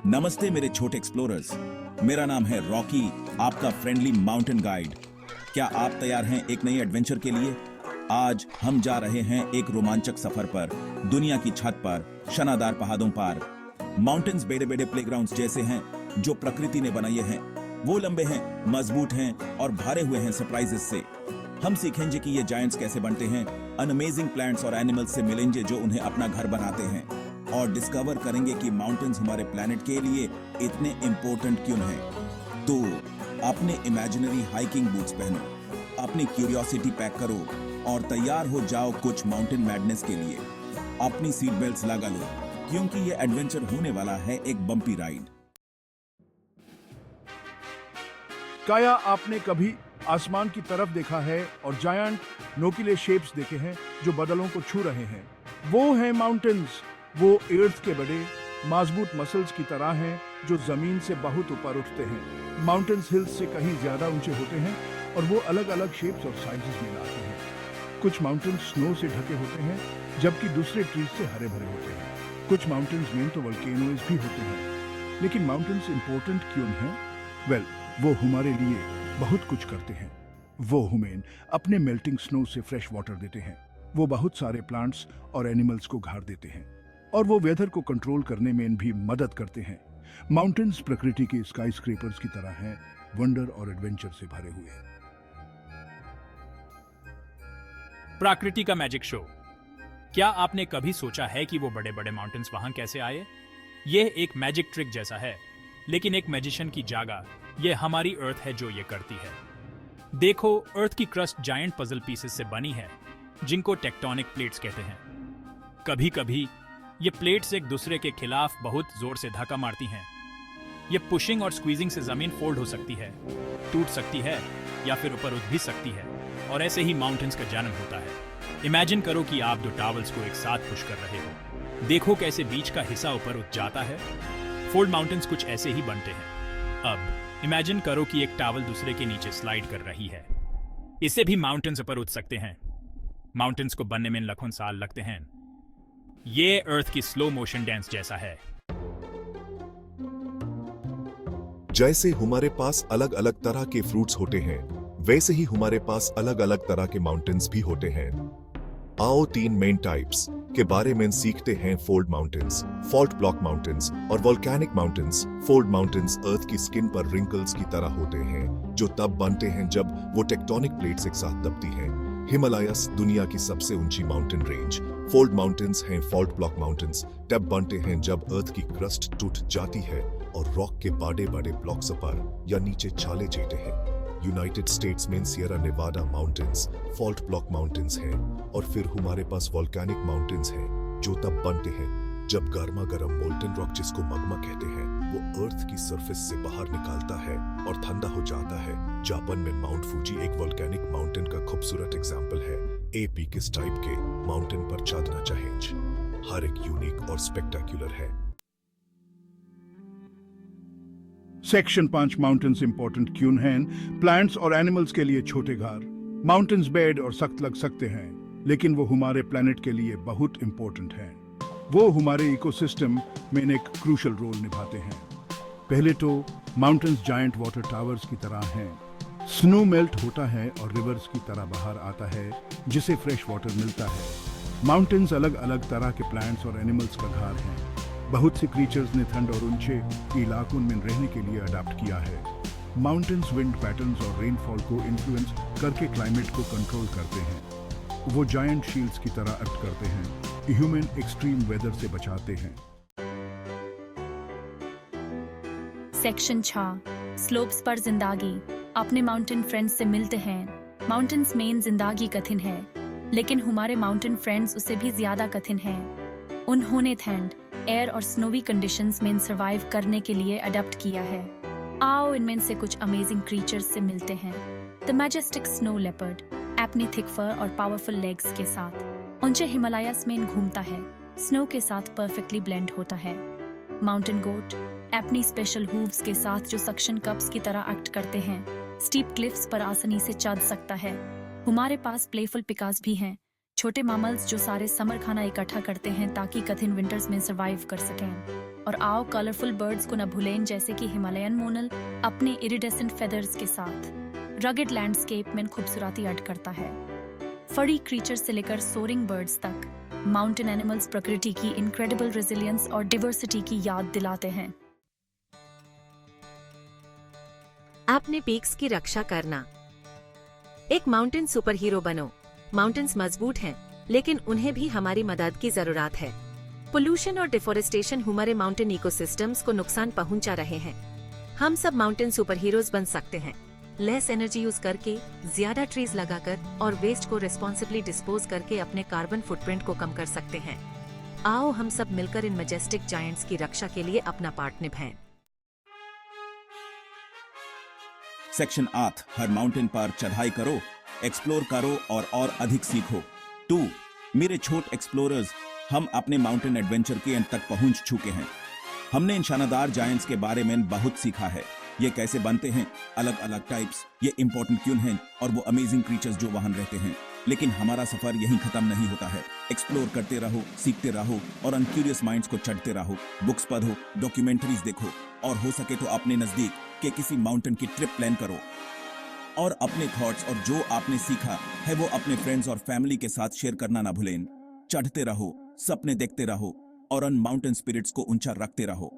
नमस्ते मेरे छोटे एक्सप्लोरर्स। मेरा नाम है रॉकी, आपका फ्रेंडली माउंटेन गाइड। क्या आप तैयार हैं एक नई एडवेंचर के लिए? आज हम जा रहे हैं एक रोमांचक सफर पर, दुनिया की छत पर, शनादार पहाड़ों पार। माउंटेन्स बड़े बड़े प्लेग्राउंड्स जैसे हैं जो प्रकृति ने बनाए हैं। वो लंबे हैं, मजबूत हैं और भरे हुए हैं सरप्राइजेस से। हम सीखेंगे कि ये जायंट्स कैसे बनते हैं, अमेजिंग प्लांट्स और एनिमल्स से मिलेंगे जो उन्हें अपना घर बनाते हैं, और डिस्कवर करेंगे कि माउंटेन्स हमारे प्लेनेट के लिए इतने इंपॉर्टेंट क्यों हैं। तो अपने इमेजिनरी हाइकिंग बूट्स पहनो, अपनी क्यूरियोसिटी पैक करो और तैयार हो जाओ कुछ माउंटेन मैडनेस के लिए। अपनी सीट बेल्ट्स लगा लो क्योंकि ये एडवेंचर होने वाला है एक बम्पी राइड। क्या आपने कभी आसमान की तरफ देखा है और जायंट नोकीले शेप्स देखे हैं जो बादलों को छू रहे हैं? वो हैं माउंटेन्स। वो अर्थ के बड़े मजबूत मसल्स की तरह हैं जो जमीन से बहुत ऊपर उठते हैं। माउंटेन्स हिल्स से कहीं ज्यादा ऊंचे होते हैं और वो अलग अलग शेप्स और साइजेस में आते हैं। कुछ माउंटेन्स स्नो से ढके होते हैं जबकि दूसरे ट्रीज से हरे भरे होते हैं। कुछ माउंटेन्स में तो वोल्केनोज भी होते हैं। लेकिन माउंटेन्स इंपॉर्टेंट क्यों हैं? वेल, वो हमारे लिए बहुत कुछ करते हैं। वो हमें अपने मेल्टिंग स्नो से फ्रेश वाटर देते हैं। वो बहुत सारे प्लांट्स और एनिमल्स को घर देते हैं और वो वेदर को कंट्रोल करने में भी मदद करते हैं। माउंटेन्स प्रकृति के स्काई स्क्रेपर्स की तरह हैं, वंडर और एडवेंचर से भरे हुए हैं। प्रकृति का मैजिक शो। क्या आपने कभी सोचा है कि वो बड़े बड़े माउंटेन्स वहां कैसे आए? यह एक मैजिक ट्रिक जैसा है, लेकिन एक मैजिशियन की जगह ये हमारी अर्थ है जो ये करती है। देखो, अर्थ की क्रस्ट जायंट पजल पीसेस से बनी है जिनको टेक्टोनिक प्लेट्स कहते हैं। कभी कभी ये प्लेट्स एक दूसरे के खिलाफ बहुत जोर से धक्का मारती हैं। ये पुशिंग और स्क्वीजिंग से जमीन फोल्ड हो सकती है, टूट सकती है या फिर ऊपर उठ भी सकती है, और ऐसे ही माउंटेन्स का जन्म होता है। इमेजिन करो कि आप दो टावल्स को एक साथ पुश कर रहे हो। देखो कैसे बीच का हिस्सा ऊपर उठ जाता है। फोल्ड माउंटेन्स कुछ ऐसे ही बनते हैं। अब इमेजिन करो कि एक टावल दूसरे के नीचे स्लाइड कर रही है। इससे भी माउंटेन्स ऊपर उठ सकते हैं। माउंटेन्स को बनने में लाखों साल लगते हैं। ये अर्थ की स्लो मोशन डांस जैसा है। जैसे हमारे पास अलग अलग तरह के फ्रूट्स होते हैं, वैसे ही हमारे पास अलग अलग तरह के माउंटेन्स भी होते हैं। आओ 3 मेन टाइप्स के बारे में सीखते हैं। Fold mountains, fault block mountains और वोल्केनिक माउंटेन्स। फोल्ड माउंटेन्स अर्थ की स्किन पर रिंकल्स की तरह होते हैं जो तब बनते हैं जब वो टेक्टोनिक प्लेट्स एक साथ दबती हैं। हिमालयस दुनिया की सबसे ऊंची माउंटेन रेंज। फोल्ड माउंटेन्स हैं। फॉल्ट ब्लॉक माउंटेन्स तब बनते हैं जब अर्थ की क्रस्ट टूट जाती है और रॉक के बड़े बड़े ब्लॉक्स ऊपर या नीचे छाले जाते हैं। यूनाइटेड स्टेट्स में Sierra Nevada mountains fault block mountains हैं, और फिर हमारे पास वोल्केनिक माउंटेन्स हैं जो तब बनते हैं जब गर्मा गर्म मोल्टन रॉक, जिसको मग्मा कहते हैं, वो अर्थ की सरफेस से बाहर निकलता है और ठंडा हो जाता है। जापान में माउंट फूजी एक वोल्केनिक माउंटेन का खूबसूरत एग्जाम्पल है। एपी किस टाइप के माउंटेन पर चढ़ना चाहें, हर एक यूनिक और स्पेक्टेक्युलर है। सेक्शन 5 माउंटेन्स इंपॉर्टेंट क्यों हैं? प्लांट्स और एनिमल्स के लिए छोटे घर। माउंटेन्स बेड और सख्त लग सकते हैं, लेकिन वो हमारे प्लेनेट के लिए बहुत इंपॉर्टेंट हैं। वो हमारे इकोसिस्टम में एक क्रूशल रोल निभाते हैं। पहले तो माउंटेन्स जायंट वाटर टावर्स की तरह हैं। स्नो मेल्ट होता है और रिवर्स की तरह बाहर आता है, जिसे फ्रेश वाटर मिलता है। माउंटेन्स अलग अलग तरह के प्लांट्स और एनिमल्स का घर हैं। बहुत से क्रीचर्स ने ठंड और ऊंचे इलाकों में रहने के लिए अडॉप्ट किया है। माउंटेन्स विंड पैटर्न्स और रेनफॉल को इन्फ्लुएंस करके क्लाइमेट को कंट्रोल करते हैं। वो जायंट शील्ड्स की तरह एक्ट करते हैं, ह्यूमन एक्सट्रीम वेदर से बचाते हैं। सेक्शन 6 स्लोप्स पर जिंदगी। अपने माउंटेन फ्रेंड्स से मिलते हैं। माउंटेन्स में जिंदगी कठिन है, लेकिन हमारे माउंटेन फ्रेंड्स उससे भी ज्यादा कठिन है। उन्होंने ठंड, एयर और स्नोवी कंडीशंस में सर्वाइव करने के लिए अडॉप्ट किया है। आओ इनमें से कुछ अमेजिंग क्रीचर्स से मिलते हैं। द मैजेस्टिक स्नो लेपर्ड अपनी थिक फर और पावरफुल लेग्स के साथ ऊंचे हिमालयस में घूमता है, स्नो के साथ परफेक्टली ब्लेंड होता है। माउंटेन गोट अपनी स्पेशल हूव्स के साथ जो सक्शन कप्स की तरह एक्ट करते हैं, स्टीप क्लिफ्स पर आसानी से चढ़ सकता है। हमारे पास प्लेफुल पिकास भी हैं छोटे मामल्स जो सारे समर खाना इकट्ठा करते हैं ताकि कठिन विंटर्स में सरवाइव कर सकें। और आओ कलरफुल बर्ड्स को न भूलें, जैसे कि हिमालयन मोनल अपने इरिडेसेंट फेदर्स के साथ रगेड लैंडस्केप में खूबसूरती ऐड करता है। फरी क्रीचर्स से लेकर सोरिंग बर्ड्स तक माउंटेन एनिमल्स प्रकृति की इनक्रेडिबल रेजिलियंस और डिवर्सिटी की याद दिलाते हैं। अपने पीक्स की रक्षा करना। एक माउंटेन सुपर हीरो बनो। माउंटेन्स मजबूत हैं, लेकिन उन्हें भी हमारी मदद की जरूरत है। पोल्यूशन और डिफोरेस्टेशन हमारे माउंटेन इकोसिस्टम्स को नुकसान पहुंचा रहे हैं। हम सब माउंटेन सुपर हीरोज बन सकते हैं। लेस एनर्जी यूज करके, ज्यादा ट्रीज लगाकर और वेस्ट को रिस्पॉन्सिबली डिस्पोज करके अपने कार्बन फुटप्रिंट को कम कर सकते हैं। आओ हम सब मिलकर इन मैजेस्टिक जायंट्स की रक्षा के लिए अपना पार्ट निभाएं। सेक्शन 8 हर माउंटेन पर चढ़ाई करो, एक्सप्लोर करो और अधिक सीखो। 2 मेरे छोट एक्सप्लोरर्स, हम अपने माउंटेन एडवेंचर के अंत तक पहुंच चुके हैं। हमने इन शानदार जायंट्स के बारे में बहुत सीखा है। ये कैसे बनते हैं, अलग अलग टाइप्स, ये इंपॉर्टेंट क्यों हैं और वो अमेजिंग क्रीचर्स जो वहां रहते हैं। लेकिन हमारा सफर यहीं खत्म नहीं होता है। एक्सप्लोर करते रहो, सीखते रहो और अनक्यूरियस माइंड्स को चढ़ते रहो। बुक्स पढ़ो, डॉक्यूमेंट्रीज देखो और हो सके तो अपने नजदीक के किसी माउंटेन की ट्रिप प्लान करो। और अपने थॉट्स और जो आपने सीखा है वो अपने फ्रेंड्स और फैमिली के साथ शेयर करना ना भूलें। चढ़ते रहो, सपने देखते रहो और उन माउंटेन स्पिरिट्स को ऊंचा रखते रहो।